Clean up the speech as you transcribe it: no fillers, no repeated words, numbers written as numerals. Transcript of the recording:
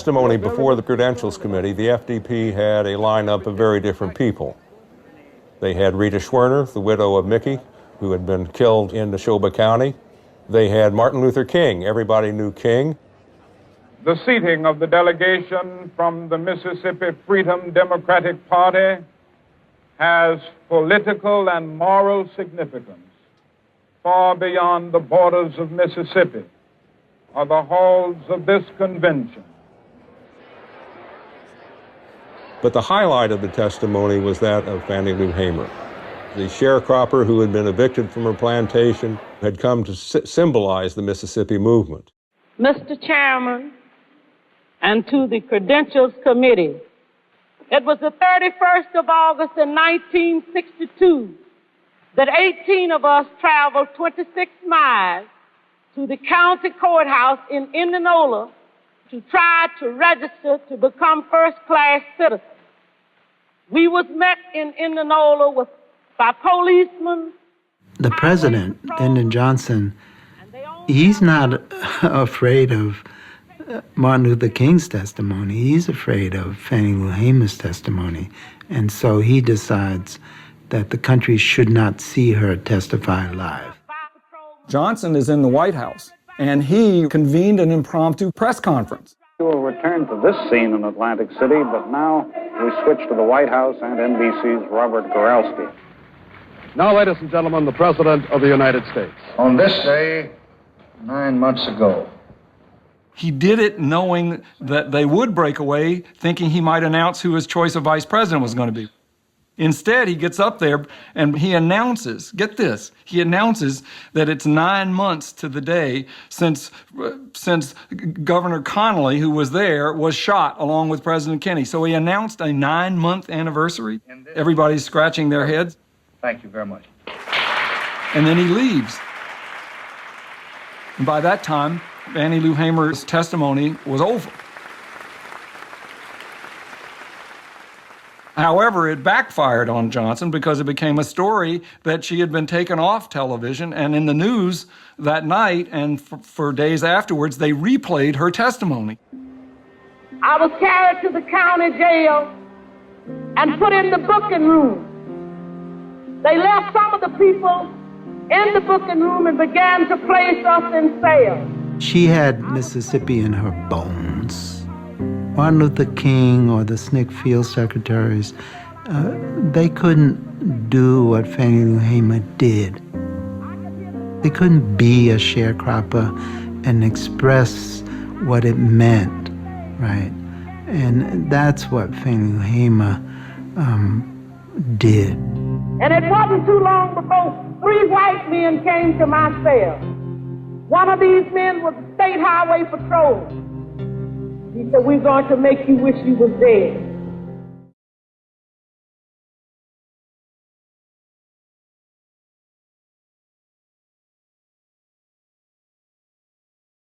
Testimony before the Credentials Committee, the FDP had a lineup of very different people. They had Rita Schwerner, the widow of Mickey, who had been killed in Neshoba County. They had Martin Luther King. Everybody knew King. The seating of the delegation from the Mississippi Freedom Democratic Party has political and moral significance far beyond the borders of Mississippi or the halls of this convention. But the highlight of the testimony was that of Fannie Lou Hamer. The sharecropper who had been evicted from her plantation had come to symbolize the Mississippi movement. Mr. Chairman, and to the Credentials Committee, it was the 31st of August in 1962 that 18 of us traveled 26 miles to the county courthouse in Indianola to try to register to become first-class citizens. We was met in Indianola by policemen. The president, Lyndon Johnson, he's not afraid of Martin Luther King's testimony. He's afraid of Fannie Lou Hamer's testimony. And so he decides that the country should not see her testify live. Johnson is in the White House, and he convened an impromptu press conference. We will return to this scene in Atlantic City, but now we switch to the White House and NBC's Robert Goralski. Now, ladies and gentlemen, the President of the United States. On this day, 9 months ago. He did it knowing that they would break away, thinking he might announce who his choice of vice president was going to be. Instead, he gets up there and he announces, get this, he announces that it's 9 months to the day since Governor Connolly, who was there, was shot along with President Kennedy. So he announced a 9-month anniversary. Everybody's scratching their heads. Thank you very much. And then he leaves. And by that time, Fannie Lou Hamer's testimony was over. However, it backfired on Johnson because it became a story that she had been taken off television, and in the news that night and for days afterwards, they replayed her testimony. I was carried to the county jail and put in the booking room. They left some of the people in the booking room and began to place us in cells. She had Mississippi in her bones. Martin Luther King or the SNCC field secretaries, they couldn't do what Fannie Lou Hamer did. They couldn't be a sharecropper and express what it meant, right? And that's what Fannie Lou Hamer did. And it wasn't too long before 3 white men came to my cell. One of these men was a state highway patrol. He said, "We're going to make you wish you was dead."